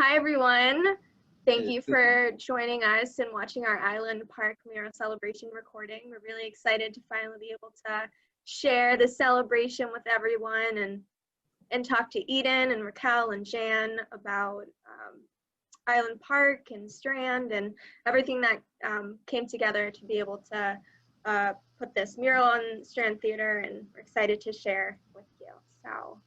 Hi, everyone. Thank you for joining us and watching our Island Park Mural Celebration recording. We're really excited to finally be able to share the celebration with everyone and talk to Eden and Raquel and Jan about Island Park and Strand and everything that came together to be able to put this mural on Strand Theater, and we're excited to share with you. So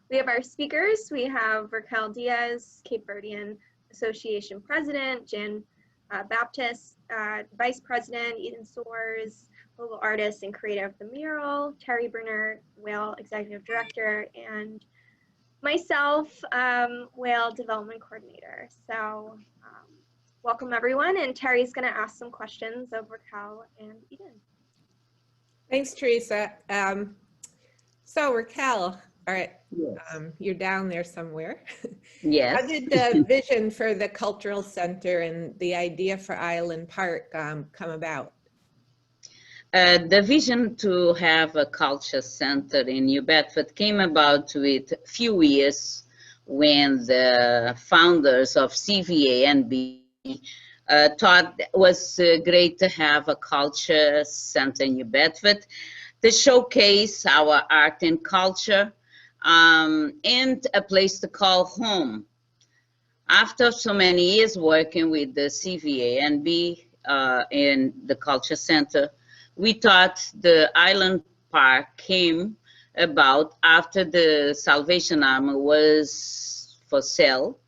we have our speakers. We have Raquel Diaz, Cape Verdean Association President, Jan Baptist, Vice President, Eden Soares, local artist and creator of the mural, Terry Brunner, Whale Executive Director, and myself, Whale Development Coordinator. So welcome everyone, and Terry's gonna ask some questions of Raquel and Eden. Thanks, Teresa. So Raquel, all right, Yes. You're down there somewhere. Yes. How did the vision for the cultural center and the idea for Island Park come about? The vision to have a culture center in New Bedford came about with a few years when the founders of CVA-NB thought it was great to have a culture center in New Bedford to showcase our art and culture, and a place to call home. After so many years working with the CVA-NB in the Culture Center, we thought the Island Park came about after the Salvation Army was for sale.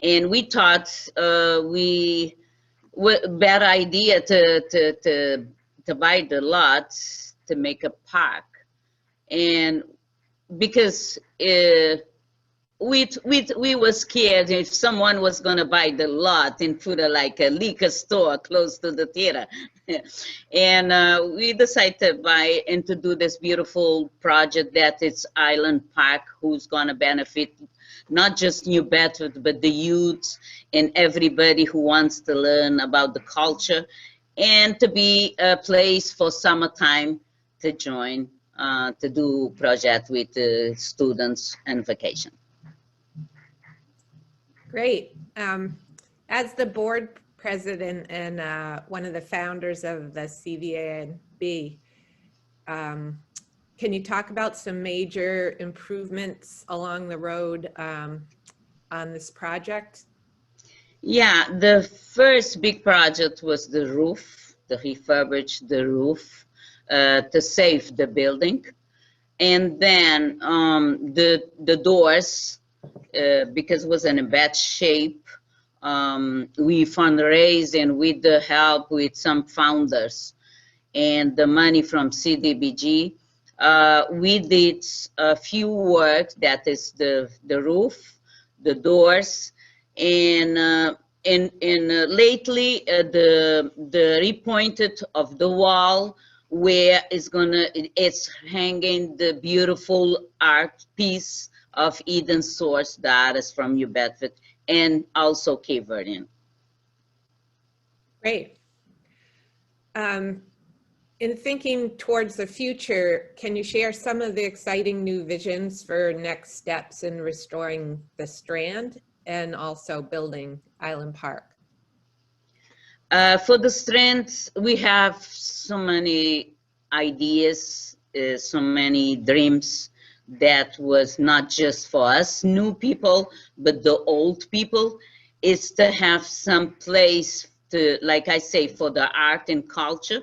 And we thought better idea to buy the lot to make a park. And because we were scared if someone was going to buy the lot and put like a liquor store close to the theater. And we decided to buy and to do this beautiful project that it's Island Park, who's going to benefit not just New Bedford, but the youth and everybody who wants to learn about the culture, and to be a place for summertime to join, to do project with students and vacation. Great. As the board president and one of the founders of the CVA-NB, can you talk about some major improvements along the road on this project? Yeah, the first big project was the roof, to refurbish the roof to save the building. And then the doors, because it was in a bad shape, we fundraised, and with the help with some founders and the money from CDBG, we did a few work, that is the roof, the doors, and lately the repointed of the wall, where it's hanging the beautiful art piece of Eden Soares, the artist from New Bedford, and also Cape Verdean. Great. In thinking towards the future, can you share some of the exciting new visions for next steps in restoring the Strand and also building Island Park? For the Strand, we have so many ideas, so many dreams, that was not just for us new people, but the old people, is to have some place to, like I say, for the art and culture,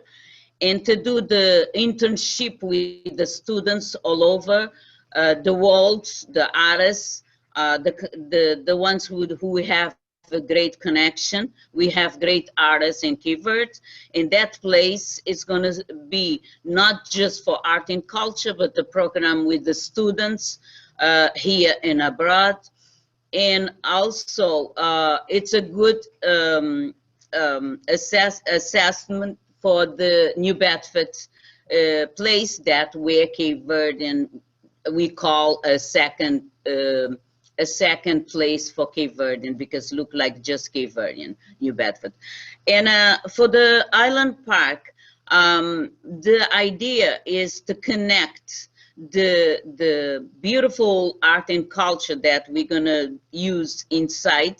and to do the internship with the students all over the world, the artists, the ones who have a great connection. We have great artists in Cape Verde, and that place is going to be not just for art and culture, but the program with the students here and abroad. And also it's a good assessment for the New Bedford place, that where Cape Verde, and we call a second place for Cape Verdean, because look like just Cape Verdean, New Bedford. And for the Island Park, the idea is to connect the beautiful art and culture that we're gonna use inside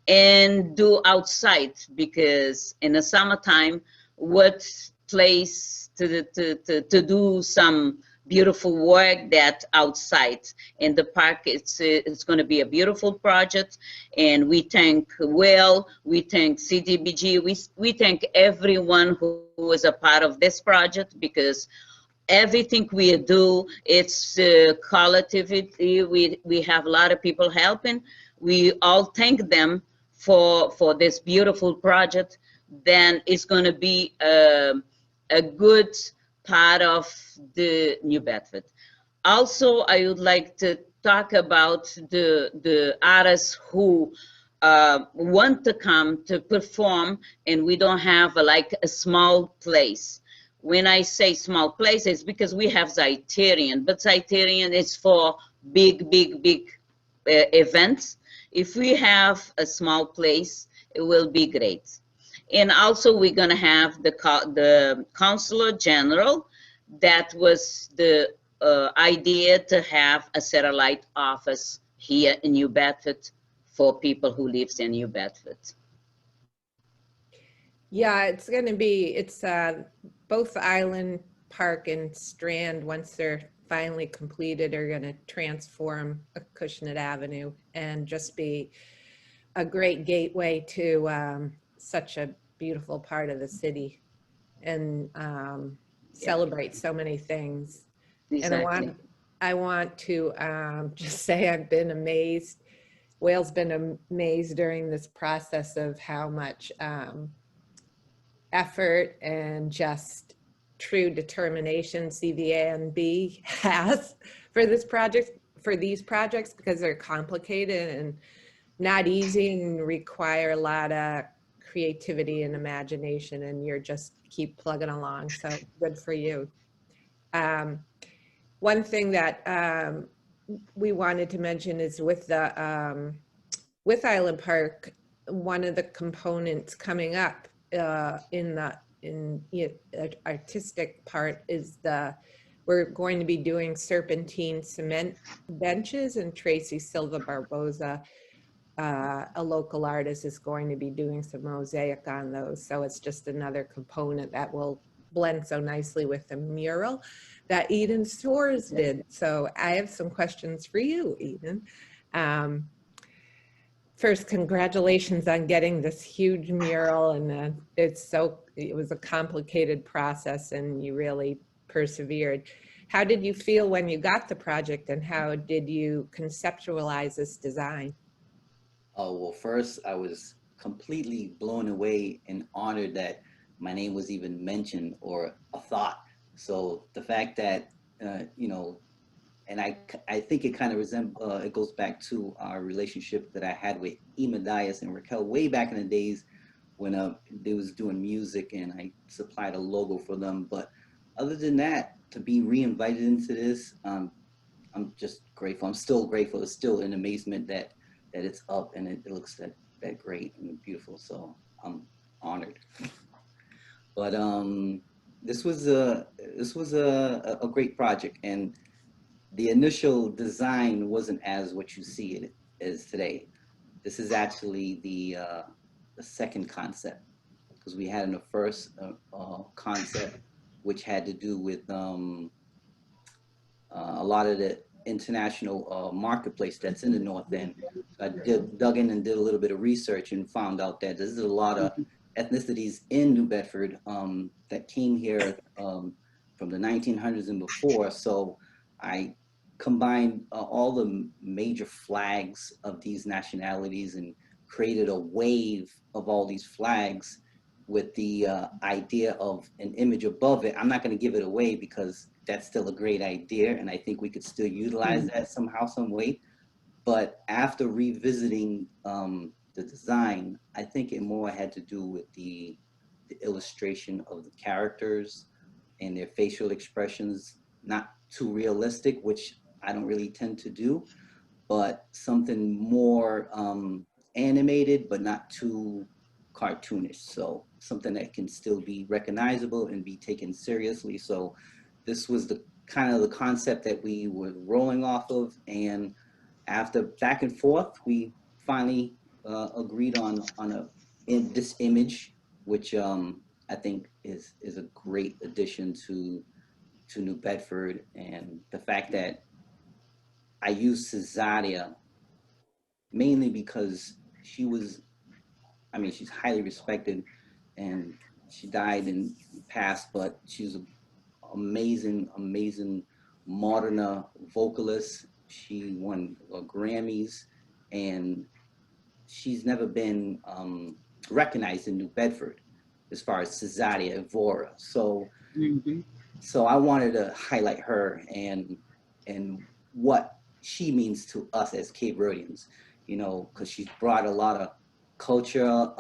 and do outside, because in the summertime, what place to do some beautiful work that outside in the park. It's going to be a beautiful project, and we thank we thank CDBG, we thank everyone who is a part of this project, because everything we do, it's collectivity. We have a lot of people helping. We all thank them for this beautiful project. Then it's going to be a good part of the New Bedford. Also, I would like to talk about the artists who want to come to perform, and we don't have like a small place. When I say small place, it's because we have Zeitarian, but Zeitarian is for big, big, big events. If we have a small place, it will be great. And also, we're going to have the Consular General. That was the idea, to have a satellite office here in New Bedford for people who lives in New Bedford. Yeah, it's going to be, it's both Island Park and Strand, once they're finally completed, are going to transform Acushnet Avenue and just be a great gateway to such a beautiful part of the city, and celebrate so many things. Exactly. And I want to just say I've been amazed. Wales been amazed during this process of how much effort and just true determination CVANB has for this project, for these projects, because they're complicated and not easy and require a lot of creativity and imagination, and you're just keep plugging along. So good for you. One thing that we wanted to mention is with the with Island Park, one of the components coming up in the artistic part is we're going to be doing serpentine cement benches, and Tracy Silva Barboza, a local artist, is going to be doing some mosaic on those. So it's just another component that will blend so nicely with the mural that Eden Stores did. So I have some questions for you, Eden. First, congratulations on getting this huge mural, and it was a complicated process, and you really persevered. How did you feel when you got the project, and how did you conceptualize this design? Oh, well, first, I was completely blown away and honored that my name was even mentioned or a thought. So the fact that, you know, and I think it kind of it goes back to our relationship that I had with Emadias and Raquel way back in the days when they was doing music and I supplied a logo for them. But other than that, to be re-invited into this, I'm just grateful. I'm still grateful. It's still an amazement that it's up and it looks that great and beautiful. So I'm honored. But this was a great project, and the initial design wasn't as what you see it is today. This is actually the second concept, because we had in the first concept, which had to do with a lot of the international marketplace that's in the North End. So I dug in and did a little bit of research and found out that there's a lot of ethnicities in New Bedford that came here from the 1900s and before. So I combined all the major flags of these nationalities and created a wave of all these flags with the idea of an image above it. I'm not going to give it away because that's still a great idea, and I think we could still utilize that somehow, some way. But after revisiting the design, I think it more had to do with the illustration of the characters and their facial expressions, not too realistic, which I don't really tend to do, but something more animated, but not too cartoonish. So something that can still be recognizable and be taken seriously. So this was the kind of the concept that we were rolling off of. And after back and forth, we finally agreed on this image, which I think is a great addition to New Bedford. And the fact that I used Cesaria mainly because she was, I mean, she's highly respected, and she died and passed, but she's an amazing modern vocalist. She won Grammys, and she's never been recognized in New Bedford as far as Cesaria Evora. So, so I wanted to highlight her and what she means to us as Cape Verdeans, you know, because she's brought a lot of culture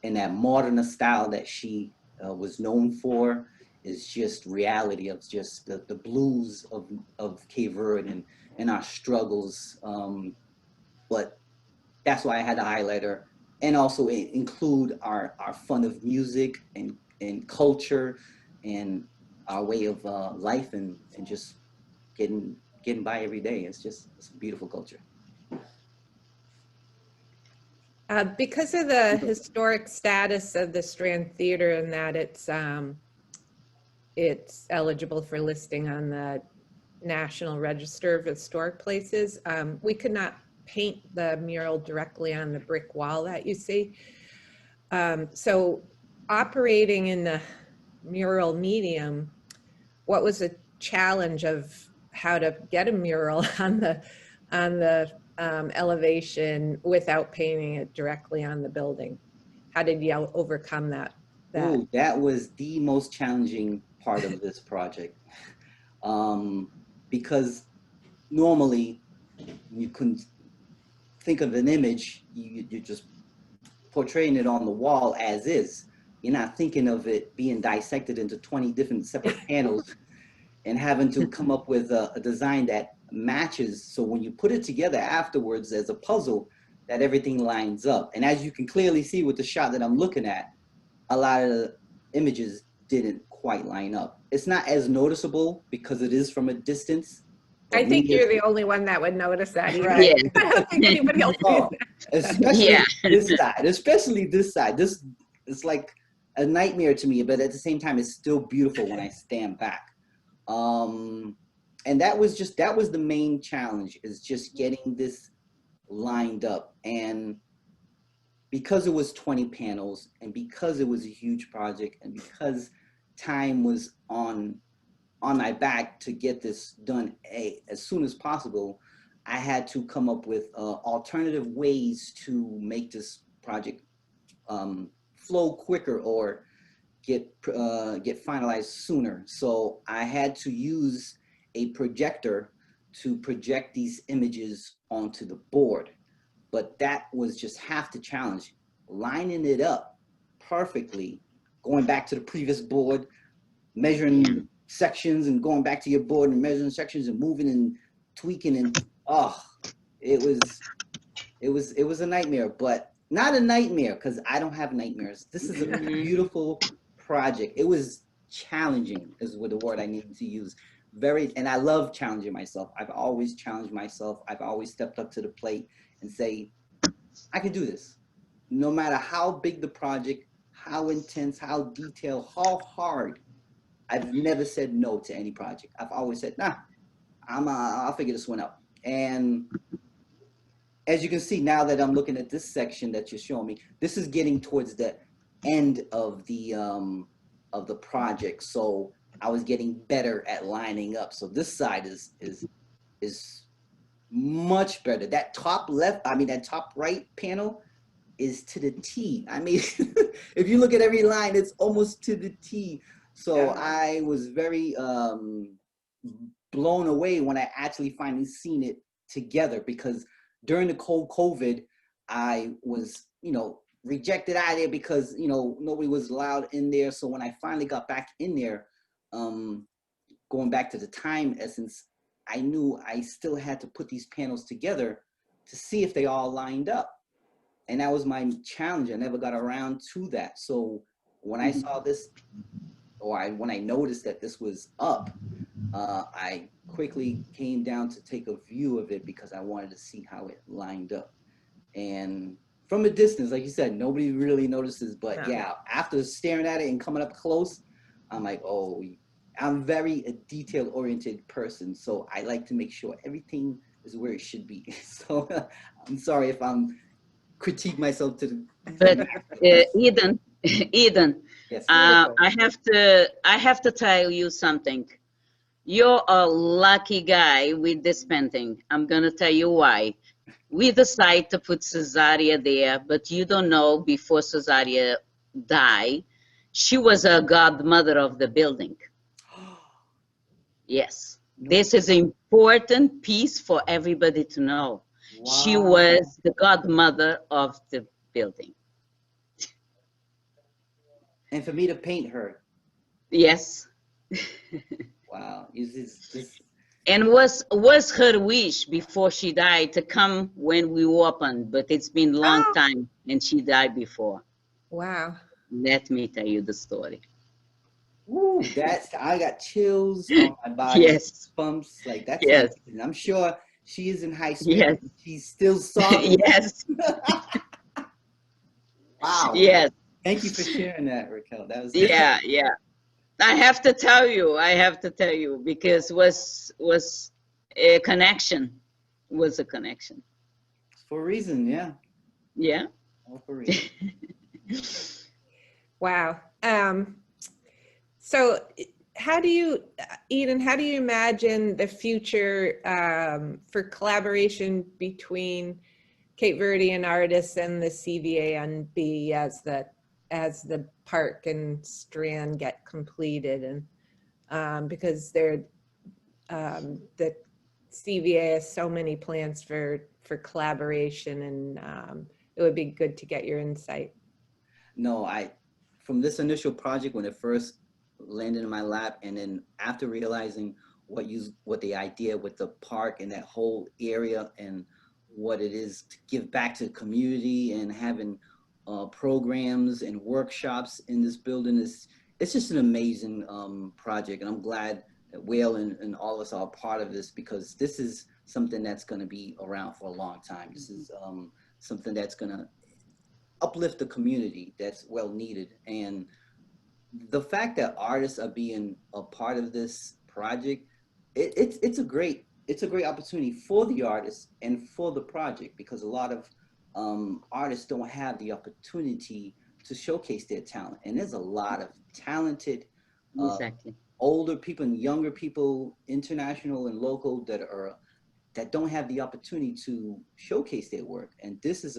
and that modern style that she was known for is just reality of just the blues of Cape Verde and our struggles. But that's why I had to highlight her, and also include our fun of music and culture and our way of life and just getting by every day. It's a beautiful culture. Because of the historic status of the Strand Theater and that it's eligible for listing on the National Register of Historic Places, we could not paint the mural directly on the brick wall that you see. So operating in the mural medium, what was a challenge of how to get a mural on the elevation without painting it directly on the building? How did you overcome that? Oh, that was the most challenging part of this project, because normally you couldn't think of an image, you're just portraying it on the wall as is. You're not thinking of it being dissected into 20 different separate panels and having to come up with a design that matches. So when you put it together afterwards as a puzzle, that everything lines up. And as you can clearly see with the shot that I'm looking at, a lot of the images didn't quite line up. It's not as noticeable because it is from a distance. I think you're the only one that would notice that. Right. I don't think anybody else Oh, sees that. especially this side. This is like a nightmare to me, but at the same time, it's still beautiful when I stand back. And that was the main challenge, is just getting this lined up. And because it was 20 panels, and because it was a huge project, and because time was on my back to get this done as soon as possible, I had to come up with alternative ways to make this project flow quicker or get finalized sooner. So I had to use a projector to project these images onto the board. But that was just half the challenge, lining it up perfectly, going back to the previous board, measuring sections and going back to your board and measuring sections and moving and tweaking, and it was a nightmare, but not a nightmare because I don't have nightmares. This is a beautiful project. It was challenging is the word I need to use. And I love challenging myself. I've always challenged myself. I've always stepped up to the plate and say, I can do this. No matter how big the project, how intense, how detailed, how hard, I've never said no to any project. I've always said, nah, I'll figure this one out. And as you can see, now that I'm looking at this section that you're showing me, this is getting towards the end of the project. So I was getting better at lining up. So this side is much better. That top right panel is to the T. I mean, if you look at every line, it's almost to the T. So I was very blown away when I actually finally seen it together, because during the COVID, I was, rejected out of there because, nobody was allowed in there. So when I finally got back in there, going back to the time essence, I knew I still had to put these panels together to see if they all lined up. And that was my challenge. I never got around to that. So when I saw this when I noticed that this was up, I quickly came down to take a view of it because I wanted to see how it lined up. And from a distance, like you said, nobody really notices. But No. yeah, after staring at it and coming up close, I'm like, oh, I'm very a detail-oriented person. So I like to make sure everything is where it should be. So I'm sorry if I'm critique myself to the But Eden, Eden, yes. I have to tell you something. You're a lucky guy with this painting. I'm gonna tell you why. We decided to put Cesaria there, but you don't know, before Cesaria died, she was a godmother of the building. Yes, this is an important piece for everybody to know. She Wow. was the godmother of the building. And for me to paint her. Yes. Wow. Is this And was her wish before she died to come when we opened, but it's been a long Oh. time and she died before. Wow. Let me tell you the story. Woo, I got chills on my body, Yes, bumps, like that's yes, amazing. I'm sure she is in high yes, spirits. She's still sobbing. yes, Wow. yes, Thank you for sharing that, Raquel. That was yeah, yeah. I have to tell you, because was a connection, was a connection. for a reason, yeah. Yeah. All for a reason. Wow. So how do you, Eden, how do you imagine the future for collaboration between Cape Verdean artists and the CVANB as the park and Strand get completed? And because the CVA has so many plans for collaboration, and it would be good to get your insight. No, from this initial project when it first landed in my lap, and then after realizing what the idea with the park and that whole area and what it is to give back to the community and having programs and workshops in this building, it's just an amazing project, and I'm glad that Whale and all of us are a part of this, because this is something that's going to be around for a long time. This is something that's going to uplift the community, that's well needed. And the fact that artists are being a part of this project, it's a great opportunity for the artists and for the project, because a lot of artists don't have the opportunity to showcase their talent, and there's a lot of talented Exactly. older people and younger people, international and local, that don't have the opportunity to showcase their work. And this is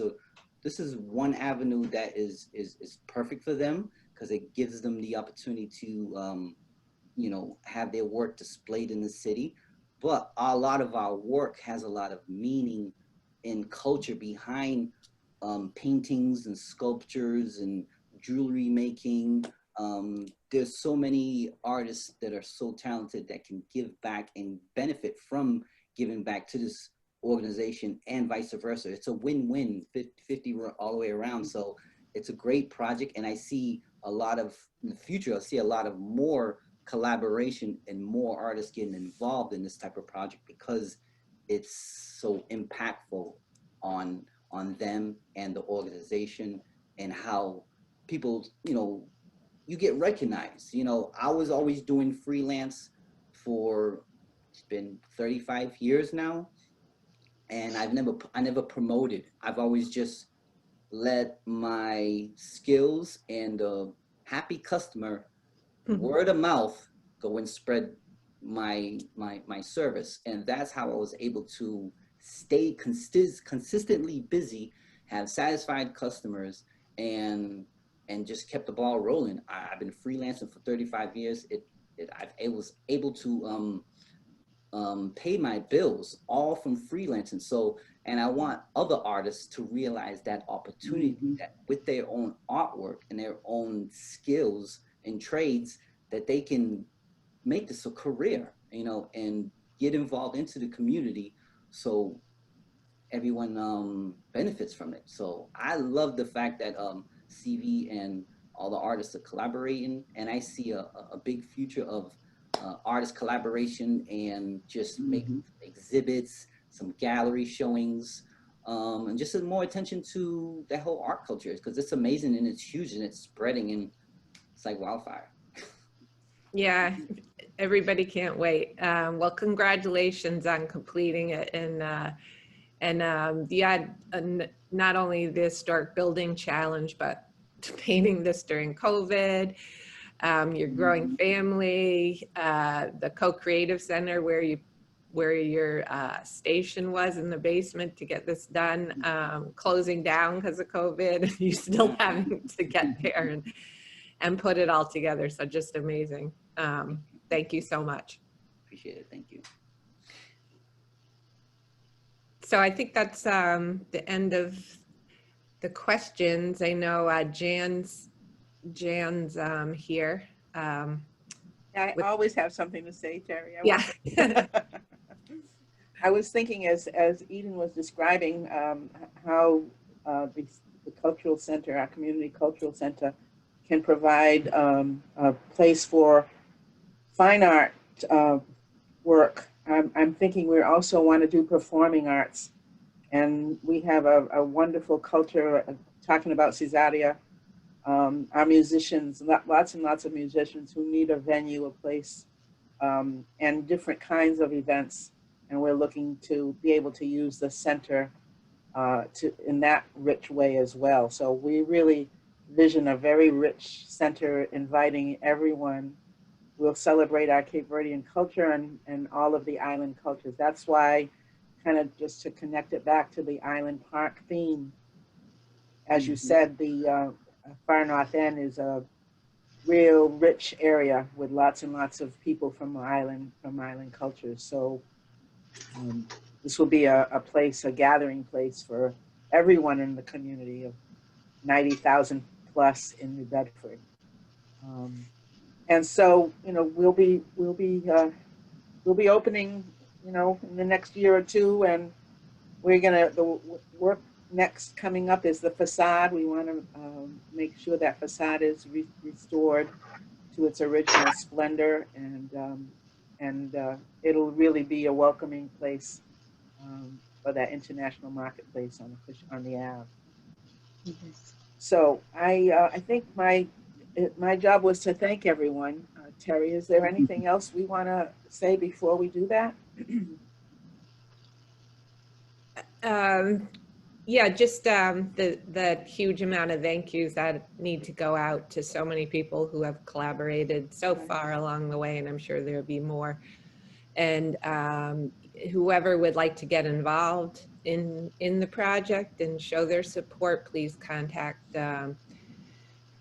one avenue that is perfect for them, because it gives them the opportunity to have their work displayed in the city. But a lot of our work has a lot of meaning and culture behind paintings and sculptures and jewelry making. There's so many artists that are so talented that can give back and benefit from giving back to this organization, and vice versa. It's a win-win, 50-50 all the way around. So it's a great project, and I see a lot of, in the future, I'll see a lot of more collaboration and more artists getting involved in this type of project, because it's so impactful on them and the organization, and how people, you get recognized. I was always doing freelance for, it's been 35 years now, and I never promoted. I've always just let my skills and the happy customer, word of mouth, go and spread my service. And that's how I was able to stay consistently busy, have satisfied customers, and just kept the ball rolling. I've been freelancing for 35 years. I was able to pay my bills all from freelancing. So, and I want other artists to realize that opportunity, that with their own artwork and their own skills and trades, that they can make this a career, and get involved into the community, so everyone benefits from it. So I love the fact that CV and all the artists are collaborating, and I see a big future of artist collaboration and just making exhibits, some gallery showings, and just more attention to that whole art culture, because it's amazing and it's huge and it's spreading and it's like wildfire. Yeah, everybody can't wait. Well, congratulations on completing it, and you had not only the historic building challenge, but painting this during COVID, your growing family, the co-creative center where your station was in the basement to get this done, closing down because of COVID, and you still having to get there and put it all together. So just amazing. Thank you so much. Appreciate it. Thank you. So I think that's the end of the questions. I know Jan's here. I always have something to say, Terry. Yeah. I was thinking as Eden was describing how the cultural center, our community cultural center, can provide a place for fine art work. I'm thinking we also want to do performing arts. And we have a wonderful culture, talking about Cesaria, our musicians, lots and lots of musicians who need a venue, a place, and different kinds of events. And we're looking to be able to use the center in that rich way as well. So we really vision a very rich center, inviting everyone. We'll celebrate our Cape Verdean culture and all of the island cultures. That's why, kind of just to connect it back to the Island Park theme, as you said, the Far North End is a real rich area with lots and lots of people from island cultures. So this will be a place, a gathering place for everyone in the community of 90,000 plus in New Bedford. And so, you know, we'll be opening, you know, in the next year or two, and we're the work next coming up is the facade. We want to make sure that facade is restored to its original splendor, and it'll really be a welcoming place for that international marketplace on the Ave. Yes. So I think my job was to thank everyone. Terry, is there anything else we want to say before we do that? Yeah, just the huge amount of thank yous that need to go out to so many people who have collaborated so far along the way, and I'm sure there'll be more. And whoever would like to get involved in the project and show their support, please contact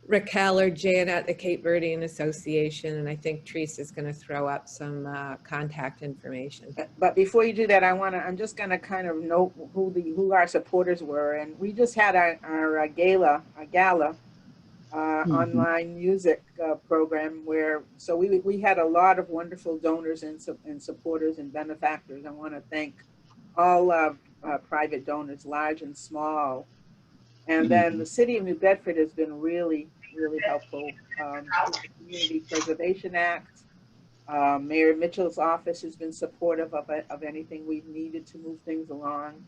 Raquel or Jan at the Cape Verdean Association, and I think Teresa is going to throw up some contact information. But before you do that, I'm just gonna kind of note who our supporters were, and we just had our gala online music program so we had a lot of wonderful donors and supporters and benefactors. I want to thank all private donors, large and small. And then the City of New Bedford has been really, really helpful. The Community Preservation Act, Mayor Mitchell's office has been supportive of anything we've needed to move things along.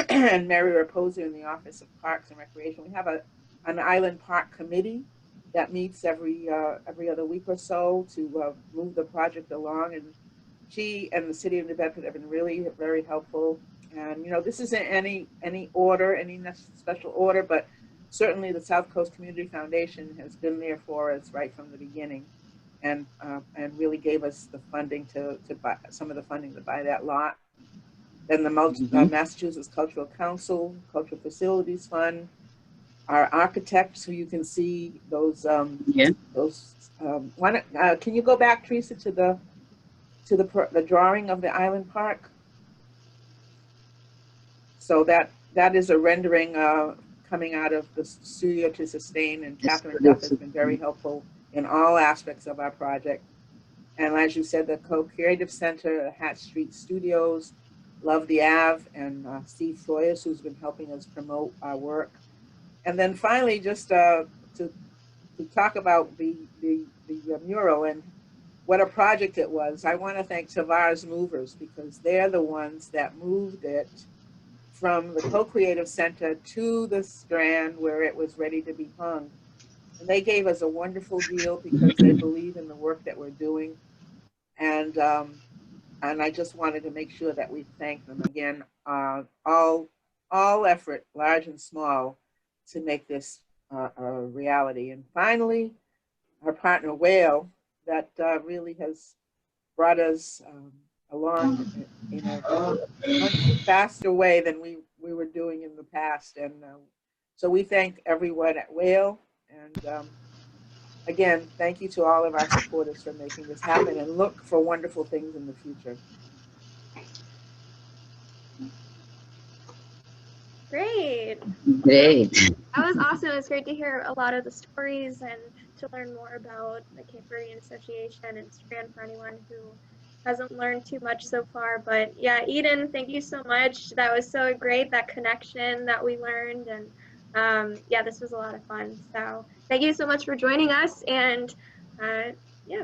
And Mary Raposa in the Office of Parks and Recreation. We have an Island Park Committee that meets every other week or so to move the project along. And she and the City of New Bedford have been really very helpful. And, you know, this isn't any order, any special order, but certainly the South Coast Community Foundation has been there for us right from the beginning, and really gave us the funding to buy some of the funding to buy that lot. Then the Massachusetts Cultural Council, Cultural Facilities Fund, our architects, who you can see those. Can you go back, Teresa, to the drawing of the Island Park? So that is a rendering coming out of the Studio to Sustain, and Catherine Duff has been very helpful in all aspects of our project. And as you said, the Co-Creative Center, Hatch Street Studios, Love the Ave, and Steve Foyers, who's been helping us promote our work. And then finally, just to talk about the mural and what a project it was, I want to thank Tavares Movers, because they're the ones that moved it from the Co-Creative Center to the Strand where it was ready to be hung. And they gave us a wonderful deal because they believe in the work that we're doing. And I just wanted to make sure that we thank them again. All effort, large and small, to make this a reality. And finally, our partner Whale, that really has brought us along in a much faster way than we were doing in the past. And so we thank everyone at Whale. And again, thank you to all of our supporters for making this happen, and look for wonderful things in the future. Great. Great. That was awesome. It's great to hear a lot of the stories and to learn more about the Cape Verdean Association and Strand for anyone who hasn't learned too much so far. But yeah, Eden, thank you so much. That was so great, that connection that we learned. And yeah, this was a lot of fun. So thank you so much for joining us. And yeah.